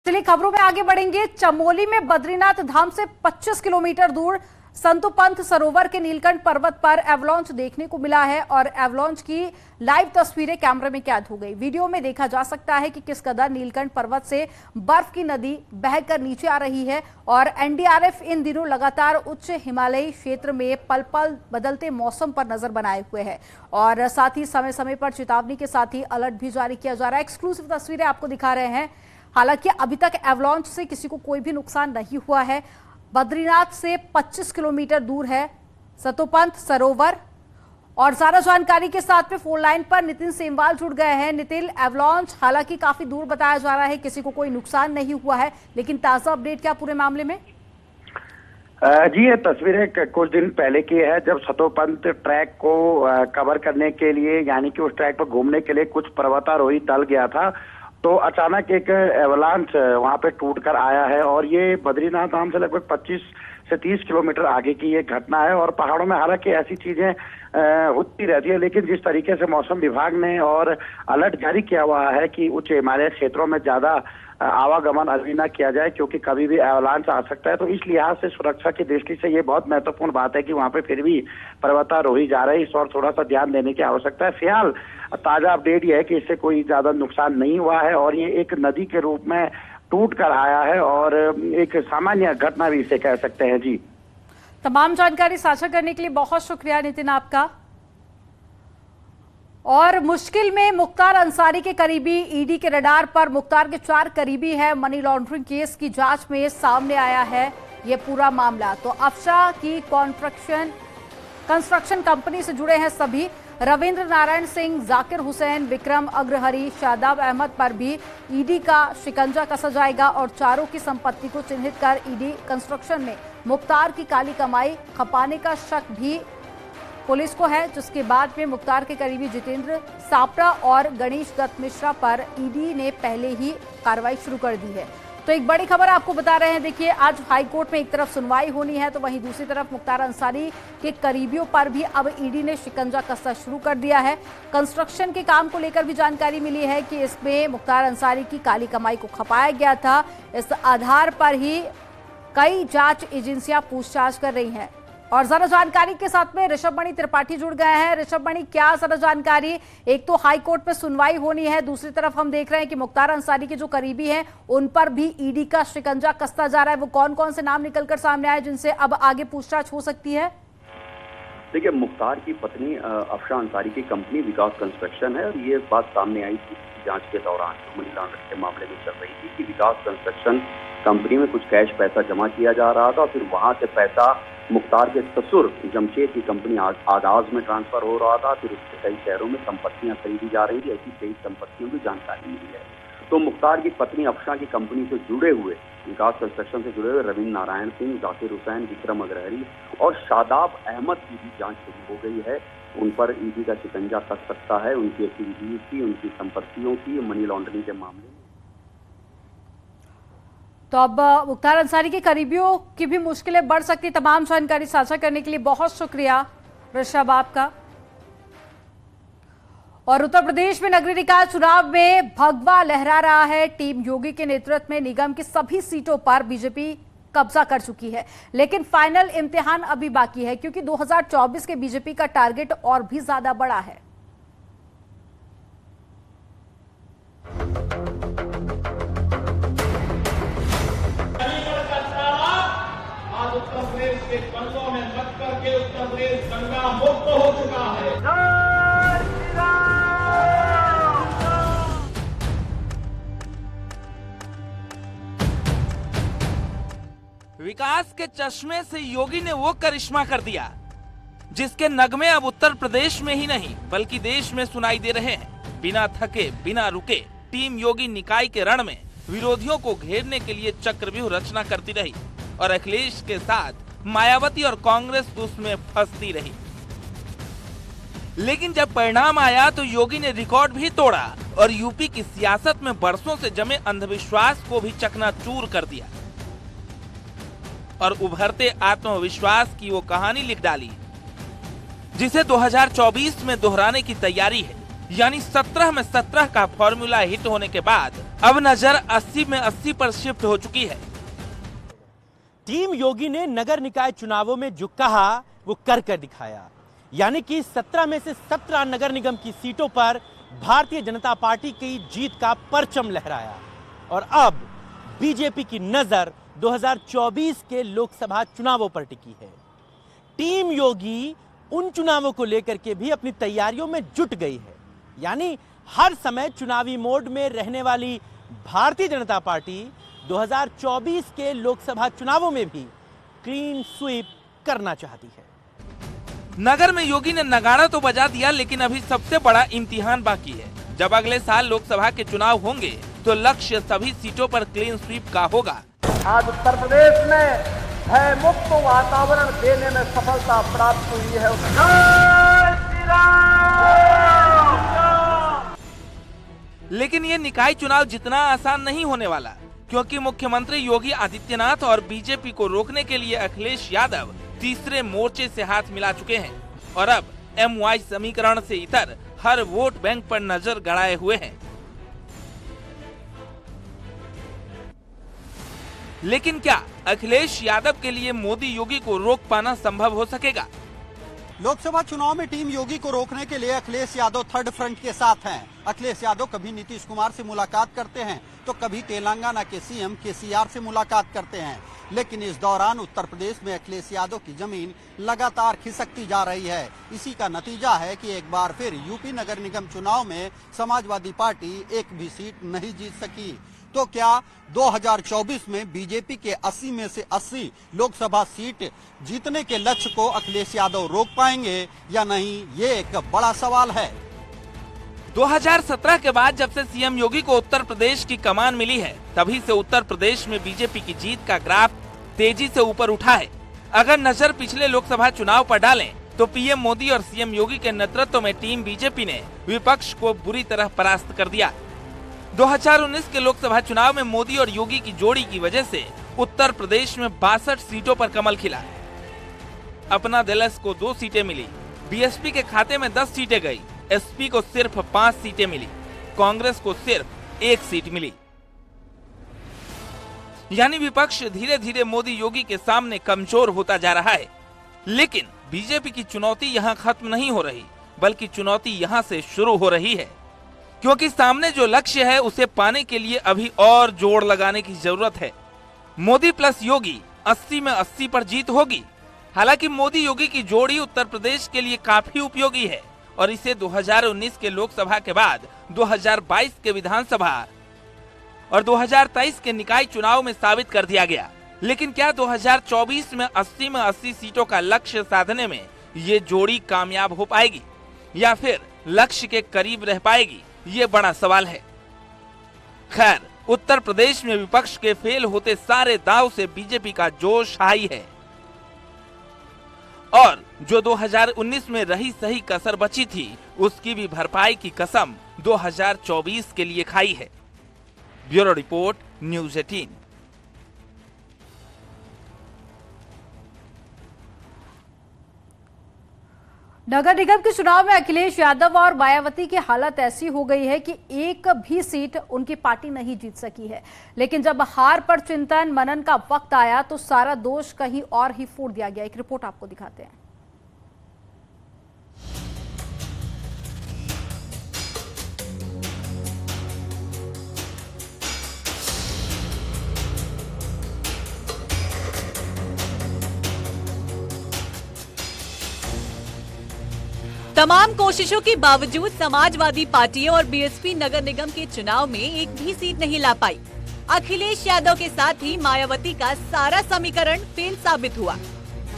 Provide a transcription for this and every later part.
चलिए खबरों में आगे बढ़ेंगे। चमोली में बद्रीनाथ धाम से 25 किलोमीटर दूर संतोपंथ सरोवर के नीलकंठ पर्वत पर एवलांच देखने को मिला है और एवलांच की लाइव तस्वीरें कैमरे में कैद हो गई। वीडियो में देखा जा सकता है कि किस कदर नीलकंठ पर्वत से बर्फ की नदी बहकर नीचे आ रही है और एनडीआरएफ इन दिनों लगातार उच्च हिमालयी क्षेत्र में पल पल बदलते मौसम पर नजर बनाए हुए है और साथ ही समय समय पर चेतावनी के साथ ही अलर्ट भी जारी किया जा रहा है। एक्सक्लूसिव तस्वीरें आपको दिखा रहे हैं। हालांकि अभी तक एवलांच से किसी को कोई भी नुकसान नहीं हुआ है। बद्रीनाथ से 25 किलोमीटर दूर है संतोपंथ सरोवर और ज्यादा जानकारी के साथ में फोन लाइन पर नितिन सेमवाल जुड़ गए हैं। नितिन, एवलांच हालांकि काफी दूर बताया जा रहा है, किसी को कोई नुकसान नहीं हुआ है, लेकिन ताजा अपडेट क्या पूरे मामले में? जी, ये तस्वीरें कुछ दिन पहले की है जब संतोपंथ ट्रैक को कवर करने के लिए यानी कि उस ट्रैक पर घूमने के लिए कुछ पर्वतारोही दल गया था तो अचानक एक एवलांच वहां पे टूट कर आया है और ये बद्रीनाथ धाम से लगभग 25 से 30 किलोमीटर आगे की ये घटना है। और पहाड़ों में हालांकि ऐसी चीजें होती रहती है, लेकिन जिस तरीके से मौसम विभाग ने और अलर्ट जारी किया हुआ है कि उच्च हिमालय क्षेत्रों में ज्यादा आवागमन अभी न किया जाए क्योंकि कभी भी एवलांच आ सकता है, तो इस लिहाज से सुरक्षा की दृष्टि से ये बहुत महत्वपूर्ण बात है कि वहां पे फिर भी पर्वतारोही जा रहे हैं। इस और थोड़ा सा ध्यान देने की आवश्यकता है। फिलहाल ताजा अपडेट ये है कि इससे कोई ज्यादा नुकसान नहीं हुआ है और ये एक नदी के रूप में टूट कर आया है और एक सामान्य घटना भी इसे कह सकते हैं। जी, तमाम जानकारी साझा करने के लिए बहुत शुक्रिया नितिन आपका। और मुश्किल में मुख्तार अंसारी के करीबी, ईडी के रडार पर मुख्तार के 4 करीबी है। मनी लॉन्ड्रिंग केस की जांच में सामने आया है ये पूरा मामला। तो अफशा की कंस्ट्रक्शन कंपनी से जुड़े हैं सभी। रविंद्र नारायण सिंह, जाकिर हुसैन, विक्रम अग्रहरी, शादाब अहमद पर भी ईडी का शिकंजा कसा जाएगा और चारों की संपत्ति को चिन्हित कर ईडी कंस्ट्रक्शन में मुख्तार की काली कमाई खपाने का शक भी पुलिस को है, जिसके बाद में मुख्तार के करीबी जितेंद्र सापरा और गणेश दत्त मिश्रा पर ईडी ने पहले ही कार्रवाई शुरू कर दी है। तो एक बड़ी खबर आपको बता रहे हैं। देखिए, आज हाई कोर्ट में एक तरफ सुनवाई होनी है तो वहीं दूसरी तरफ मुख्तार अंसारी के करीबियों पर भी अब ईडी ने शिकंजा कसना शुरू कर दिया है। कंस्ट्रक्शन के काम को लेकर भी जानकारी मिली है कि इसमें मुख्तार अंसारी की काली कमाई को खपाया गया था। इस आधार पर ही कई जांच एजेंसियां पूछताछ कर रही हैं और जरा जानकारी के साथ में ऋषभमणि त्रिपाठी जुड़ गए हैं। ऋषभमणि, क्या जरा जानकारी? एक तो हाई कोर्ट में सुनवाई होनी है, दूसरी तरफ हम देख रहे हैं कि मुख्तार अंसारी के जो करीबी हैं उन पर भी ईडी का शिकंजा कसता जा रहा है। वो कौन कौन से नाम निकलकर सामने आए जिनसे अब आगे पूछताछ हो सकती है? देखिए, मुख्तार की पत्नी अफशा अंसारी की कंपनी विकास कंस्ट्रक्शन है और ये बात सामने आई थी जांच के दौरान मनी लॉन्ड्रिंग के मामले में चल रही थी कि विकास कंस्ट्रक्शन कंपनी में कुछ कैश पैसा जमा किया जा रहा था, फिर वहां से पैसा मुख्तार के ससुर जमशेद की कंपनी आगाज में ट्रांसफर हो रहा था, फिर उसके कई शहरों में संपत्तियां खरीदी जा रही थी। ऐसी कई संपत्तियों की जानकारी मिली है। तो मुख्तार की पत्नी अफशा की कंपनी से जुड़े हुए, विकास कंस्ट्रक्शन से जुड़े हुए रविंद्र नारायण सिंह, जाकिर हुसैन, विक्रम अग्रहरी और शादाब अहमद की भी जांच शुरू हो गई है। उन पर ईडी का शिकंजा कस सकता है, उनकी एक्टिविटीज की, उनकी संपत्तियों की, मनी लॉन्ड्रिंग के मामले में। तो अब मुख्तार अंसारी के करीबियों की भी मुश्किलें बढ़ सकती। तमाम जानकारी साझा करने के लिए बहुत शुक्रिया ऋषभ आपका। और उत्तर प्रदेश में नगरीय निकाय चुनाव में भगवा लहरा रहा है। टीम योगी के नेतृत्व में निगम की सभी सीटों पर बीजेपी कब्जा कर चुकी है, लेकिन फाइनल इम्तिहान अभी बाकी है क्योंकि 2024 के बीजेपी का टारगेट और भी ज्यादा बड़ा है। उत्तर प्रदेश के कंधों में मत करके उत्तर प्रदेश गंगा मुक्त हो चुका है। विकास के चश्मे से योगी ने वो करिश्मा कर दिया जिसके नगमे अब उत्तर प्रदेश में ही नहीं बल्कि देश में सुनाई दे रहे हैं। बिना थके, बिना रुके टीम योगी निकाय के रण में विरोधियों को घेरने के लिए चक्रव्यूह रचना करती रही और अखिलेश के साथ मायावती और कांग्रेस उसमें फंसती रही। लेकिन जब परिणाम आया तो योगी ने रिकॉर्ड भी तोड़ा और यूपी की सियासत में बरसों से जमे अंधविश्वास को भी चकनाचूर कर दिया और उभरते आत्मविश्वास की वो कहानी लिख डाली जिसे 2024 में दोहराने की तैयारी है। यानी 17 में 17 का फॉर्मूला हिट होने के बाद अब नजर 80 में 80 पर शिफ्ट हो चुकी है। टीम योगी ने नगर निकाय चुनावों में जो कहा वो कर दिखाया, यानी कि 17 में से 17 नगर निगम की सीटों पर भारतीय जनता पार्टी की जीत का परचम लहराया। और अब बीजेपी की नजर 2024 के लोकसभा चुनावों पर टिकी है। टीम योगी उन चुनावों को लेकर के भी अपनी तैयारियों में जुट गई है, यानी हर समय चुनावी मोड में रहने वाली भारतीय जनता पार्टी 2024 के लोकसभा चुनावों में भी क्लीन स्वीप करना चाहती है। नगर में योगी ने नगाड़ा तो बजा दिया, लेकिन अभी सबसे बड़ा इम्तिहान बाकी है। जब अगले साल लोकसभा के चुनाव होंगे तो लक्ष्य सभी सीटों पर क्लीन स्वीप का होगा। आज उत्तर प्रदेश में भय मुक्त वातावरण देने में सफलता प्राप्त हुई है। लेकिन ये निकाय चुनाव जितना आसान नहीं होने वाला, क्योंकि मुख्यमंत्री योगी आदित्यनाथ और बीजेपी को रोकने के लिए अखिलेश यादव तीसरे मोर्चे से हाथ मिला चुके हैं और अब MY समीकरण से इतर हर वोट बैंक पर नजर गड़ाए हुए हैं। लेकिन क्या अखिलेश यादव के लिए मोदी योगी को रोक पाना संभव हो सकेगा? लोकसभा चुनाव में टीम योगी को रोकने के लिए अखिलेश यादव थर्ड फ्रंट के साथ हैं। अखिलेश यादव कभी नीतीश कुमार से मुलाकात करते हैं तो कभी तेलंगाना के CM KCR से मुलाकात करते हैं, लेकिन इस दौरान उत्तर प्रदेश में अखिलेश यादव की जमीन लगातार खिसकती जा रही है। इसी का नतीजा है कि एक बार फिर यूपी नगर निगम चुनाव में समाजवादी पार्टी एक भी सीट नहीं जीत सकी। तो क्या 2024 में बीजेपी के 80 में से 80 लोकसभा सीट जीतने के लक्ष्य को अखिलेश यादव रोक पाएंगे या नहीं, ये एक बड़ा सवाल है। 2017 के बाद जब से CM योगी को उत्तर प्रदेश की कमान मिली है, तभी से उत्तर प्रदेश में बीजेपी की जीत का ग्राफ तेजी से ऊपर उठा है। अगर नजर पिछले लोकसभा चुनाव पर डालें तो PM मोदी और CM योगी के नेतृत्व में टीम बीजेपी ने विपक्ष को बुरी तरह परास्त कर दिया। 2019 के लोकसभा चुनाव में मोदी और योगी की जोड़ी की वजह से उत्तर प्रदेश में 62 सीटों पर कमल खिला। अपना दलस को 2 सीटें मिली, BSP के खाते में 10 सीटें गई, SP को सिर्फ 5 सीटें मिली, कांग्रेस को सिर्फ 1 सीट मिली। यानी विपक्ष धीरे धीरे मोदी योगी के सामने कमजोर होता जा रहा है। लेकिन बीजेपी की चुनौती यहाँ खत्म नहीं हो रही, बल्कि चुनौती यहाँ से शुरू हो रही है, क्योंकि सामने जो लक्ष्य है उसे पाने के लिए अभी और जोड़ लगाने की जरूरत है। मोदी प्लस योगी 80 में 80 पर जीत होगी। हालांकि मोदी योगी की जोड़ी उत्तर प्रदेश के लिए काफी उपयोगी है और इसे 2019 के लोकसभा के बाद 2022 के विधानसभा और 2023 के निकाय चुनाव में साबित कर दिया गया। लेकिन क्या 2024 में 80 में 80 सीटों का लक्ष्य साधने में ये जोड़ी कामयाब हो पाएगी या फिर लक्ष्य के करीब रह पाएगी, ये बड़ा सवाल है। खैर, उत्तर प्रदेश में विपक्ष के फेल होते सारे दांव से बीजेपी का जोश हाई है और जो 2019 में रही सही कसर बची थी उसकी भी भरपाई की कसम 2024 के लिए खाई है। Bureau report, news 18। नगर निगम के चुनाव में अखिलेश यादव और मायावती की हालत ऐसी हो गई है कि एक भी सीट उनकी पार्टी नहीं जीत सकी है। लेकिन जब हार पर चिंतन मनन का वक्त आया तो सारा दोष कहीं और ही फोड़ दिया गया। एक रिपोर्ट आपको दिखाते हैं। तमाम कोशिशों के बावजूद समाजवादी पार्टी और BSP नगर निगम के चुनाव में एक भी सीट नहीं ला पाई। अखिलेश यादव के साथ ही मायावती का सारा समीकरण फेल साबित हुआ।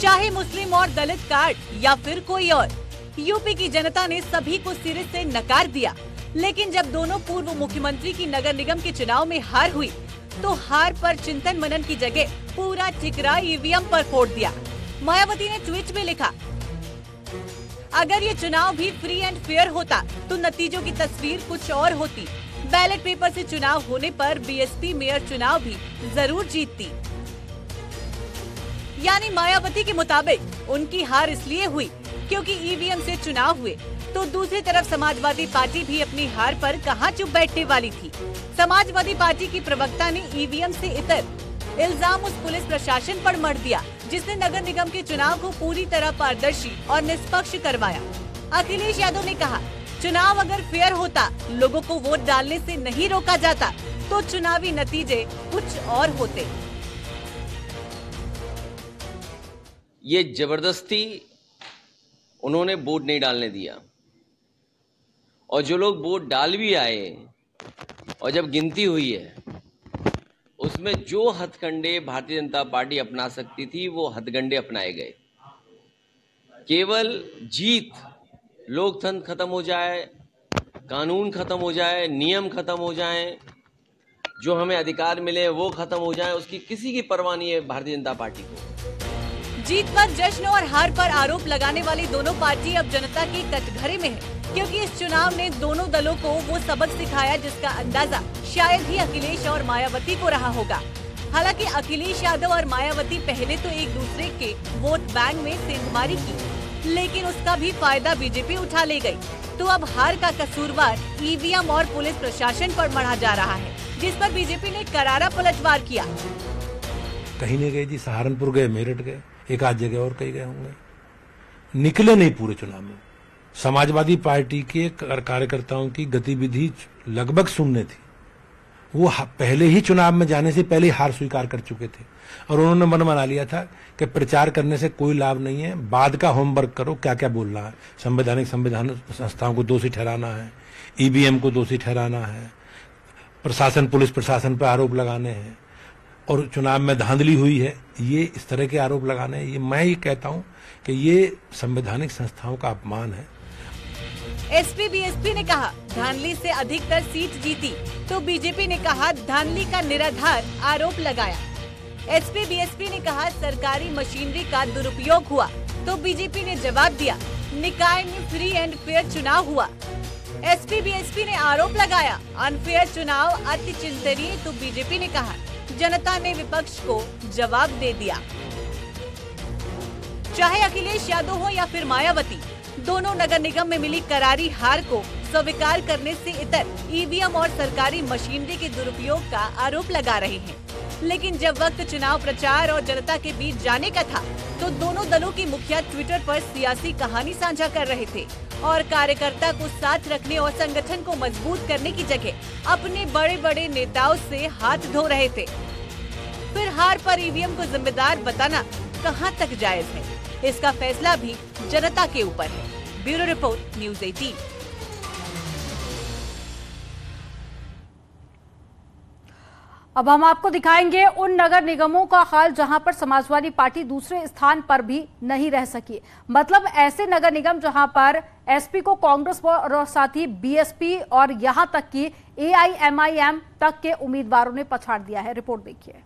चाहे मुस्लिम और दलित कार्ड या फिर कोई और, यूपी की जनता ने सभी को सिरे से नकार दिया। लेकिन जब दोनों पूर्व मुख्यमंत्री की नगर निगम के चुनाव में हार हुई तो हार पर चिंतन मनन की जगह पूरा ठिकरा EVM पर फोड़ दिया। मायावती ने ट्वीट में लिखा, अगर ये चुनाव भी फ्री एंड फेयर होता तो नतीजों की तस्वीर कुछ और होती। बैलेट पेपर से चुनाव होने पर BSP मेयर चुनाव भी जरूर जीतती। यानी मायावती के मुताबिक उनकी हार इसलिए हुई क्योंकि EVM से चुनाव हुए तो दूसरी तरफ समाजवादी पार्टी भी अपनी हार पर कहां चुप बैठने वाली थी। समाजवादी पार्टी की प्रवक्ता ने ईवीएम से इतर इल्जाम उस पुलिस प्रशासन पर मढ़ दिया जिसने नगर निगम के चुनाव को पूरी तरह पारदर्शी और निष्पक्ष करवाया। अखिलेश यादव ने कहा, चुनाव अगर फेयर होता, लोगों को वोट डालने से नहीं रोका जाता, तो चुनावी नतीजे कुछ और होते। ये जबरदस्ती उन्होंने वोट नहीं डालने दिया, और जो लोग वोट डाल भी आए और जब गिनती हुई है उसमें जो हथकंडे भारतीय जनता पार्टी अपना सकती थी वो हथकंडे अपनाए गए। केवल जीत, लोकतंत्र खत्म हो जाए, कानून खत्म हो जाए, नियम खत्म हो जाए, जो हमें अधिकार मिले वो खत्म हो जाए, उसकी किसी की परवाह नहीं है भारतीय जनता पार्टी को। जीत पर जश्न और हार पर आरोप लगाने वाली दोनों पार्टी अब जनता के कटघरे में है, क्योंकि इस चुनाव ने दोनों दलों को वो सबक सिखाया जिसका अंदाजा शायद ही अखिलेश और मायावती को रहा होगा। हालांकि अखिलेश यादव और मायावती पहले तो एक दूसरे के वोट बैंक में सेंधमारी की, लेकिन उसका भी फायदा बीजेपी उठा ले गई। तो अब हार का कसूरवार ईवीएम और पुलिस प्रशासन पर मढ़ा जा रहा है, जिस पर बीजेपी ने करारा पलटवार किया। कहीं नहीं गए जी, सहारनपुर गए, मेरठ गए, एक आध जगह और कहीं गए होंगे, निकले नहीं पूरे चुनाव में। समाजवादी पार्टी के कार्यकर्ताओं की गतिविधि लगभग शून्य थी। वो पहले ही चुनाव में जाने से पहले ही हार स्वीकार कर चुके थे और उन्होंने मन बना लिया था कि प्रचार करने से कोई लाभ नहीं है, बाद का होमवर्क करो, क्या क्या बोलना है, संवैधानिक संस्थाओं को दोषी ठहराना है, ईवीएम को दोषी ठहराना है, प्रशासन, पुलिस प्रशासन पर आरोप लगाने हैं, और चुनाव में धांधली हुई है, ये इस तरह के आरोप लगाने हैं। ये मैं ही कहता हूं कि ये संवैधानिक संस्थाओं का अपमान है। एसपी बीएसपी ने कहा धांधली से अधिकतर सीट जीती, तो बीजेपी ने कहा धांधली का निराधार आरोप लगाया। एसपी बीएसपी ने कहा सरकारी मशीनरी का दुरुपयोग हुआ, तो बीजेपी ने जवाब दिया निकाय में फ्री एंड फेयर चुनाव हुआ। एसपी बीएसपी ने आरोप लगाया अनफेयर चुनाव अति चिंतनीय, तो बीजेपी ने कहा जनता ने विपक्ष को जवाब दे दिया। चाहे अखिलेश यादव हो या फिर मायावती, दोनों नगर निगम में मिली करारी हार को स्वीकार करने से इतर ईवीएम और सरकारी मशीनरी के दुरुपयोग का आरोप लगा रहे हैं। लेकिन जब वक्त चुनाव प्रचार और जनता के बीच जाने का था, तो दोनों दलों की मुखिया ट्विटर पर सियासी कहानी साझा कर रहे थे और कार्यकर्ता को साथ रखने और संगठन को मजबूत करने की जगह अपने बड़े बड़े नेताओं से हाथ धो रहे थे। फिर हार पर ईवीएम को जिम्मेदार बताना कहां तक जायज है, इसका फैसला भी जनता के ऊपर है। Bureau report, news 18। अब हम आपको दिखाएंगे उन नगर निगमों का हाल जहां पर समाजवादी पार्टी दूसरे स्थान पर भी नहीं रह सकी। मतलब ऐसे नगर निगम जहां पर एसपी को कांग्रेस और साथ ही बीएसपी और यहां तक कि एआईएमआईएम तक के उम्मीदवारों ने पछाड़ दिया है। रिपोर्ट देखिए।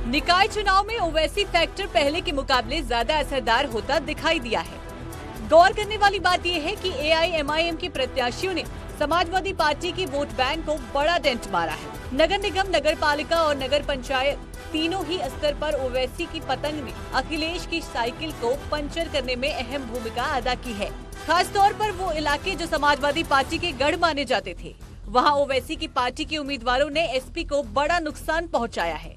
निकाय चुनाव में ओवैसी फैक्टर पहले के मुकाबले ज्यादा असरदार होता दिखाई दिया है। गौर करने वाली बात यह है कि एआईएमआईएम के प्रत्याशियों ने समाजवादी पार्टी की वोट बैंक को बड़ा डेंट मारा है। नगर निगम, नगर पालिका और नगर पंचायत तीनों ही स्तर पर ओवैसी की पतंग ने अखिलेश की साइकिल को पंचर करने में अहम भूमिका अदा की है। खास तौर पर वो इलाके जो समाजवादी पार्टी के गढ़ माने जाते थे, वहाँ ओवैसी की पार्टी के उम्मीदवारों ने एसपी को बड़ा नुकसान पहुँचाया है।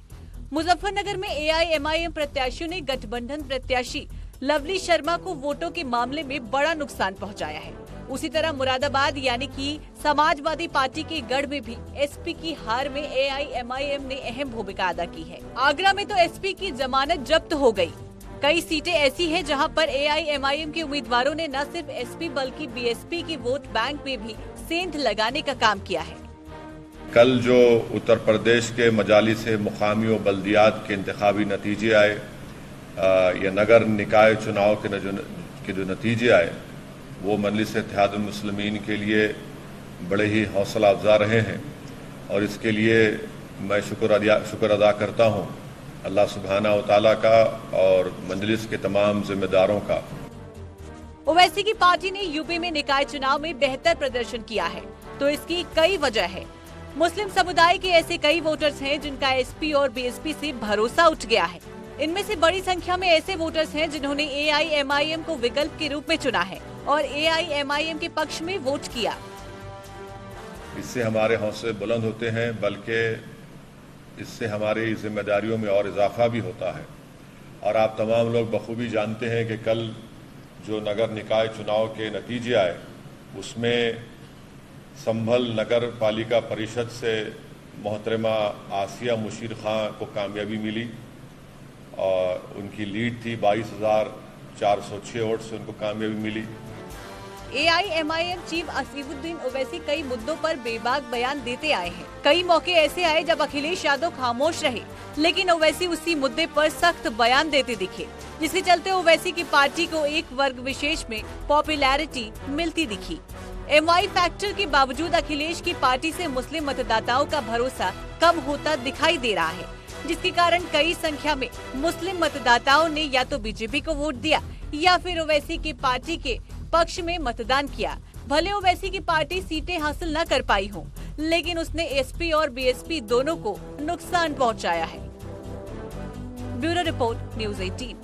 मुजफ्फरनगर में एआईएमआईएम प्रत्याशियों ने गठबंधन प्रत्याशी लवली शर्मा को वोटों के मामले में बड़ा नुकसान पहुंचाया है। उसी तरह मुरादाबाद यानी कि समाजवादी पार्टी के गढ़ में भी एसपी की हार में एआईएमआईएम ने अहम भूमिका अदा की है। आगरा में तो एसपी की जमानत जब्त हो गई। कई सीटें ऐसी हैं जहां पर एआईएमआईएम के उम्मीदवारों ने न सिर्फ एसपी बल्कि बीएसपी की वोट बैंक में भी सेंध लगाने का काम किया है। कल जो उत्तर प्रदेश के मजालिस मुकामी और बल्दियात के इंतखाबी नतीजे आए या नगर निकाय चुनाव के जो नतीजे आए, वो मजलिस इत्तेहादुल मुस्लिमीन के लिए बड़े ही हौसला अफजा रहे हैं और इसके लिए मैं शुक्र अदा करता हूँ अल्लाह सुब्हाना व तआला का और मजलिस के तमाम जिम्मेदारों का। ओवैसी की पार्टी ने यूपी में निकाय चुनाव में बेहतर प्रदर्शन किया है, तो इसकी कई वजह है। मुस्लिम समुदाय के ऐसे कई वोटर्स हैं जिनका एसपी और बीएसपी से भरोसा उठ गया है। इनमें से बड़ी संख्या में ऐसे वोटर्स हैं जिन्होंने एआईएमआईएम को विकल्प के रूप में चुना है और एआईएमआईएम के पक्ष में वोट किया। इससे हमारे हौसले बुलंद होते हैं, बल्कि इससे हमारी जिम्मेदारियों में और इजाफा भी होता है। और आप तमाम लोग बखूबी जानते हैं कि कल जो नगर निकाय चुनाव के नतीजे आए उसमें संभल नगर पालिका परिषद से मोहतरमा आसिया मुशीर खां को कामयाबी मिली और उनकी लीड थी 22,406 वोट से उनको कामयाबी मिली। एआईएमआईएम चीफ असीमुद्दीन ओवैसी कई मुद्दों पर बेबाक बयान देते आए हैं। कई मौके ऐसे आए जब अखिलेश यादव खामोश रहे, लेकिन ओवैसी उसी मुद्दे पर सख्त बयान देते दिखे, जिसके चलते ओवैसी की पार्टी को एक वर्ग विशेष में पॉपुलैरिटी मिलती दिखी। एमवाई फैक्टर के बावजूद अखिलेश की पार्टी से मुस्लिम मतदाताओं का भरोसा कम होता दिखाई दे रहा है, जिसके कारण कई संख्या में मुस्लिम मतदाताओं ने या तो बीजेपी को वोट दिया या फिर ओवैसी की पार्टी के पक्ष में मतदान किया। भले ओवैसी की पार्टी सीटें हासिल न कर पाई हो, लेकिन उसने एसपी और बीएसपी दोनों को नुकसान पहुंचाया है। Bureau report, news 18।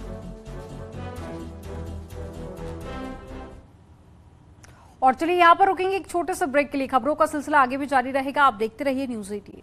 और चलिए यहाँ पर रुकेंगे एक छोटे से ब्रेक के लिए। खबरों का सिलसिला आगे भी जारी रहेगा, आप देखते रहिए न्यूज़ 18।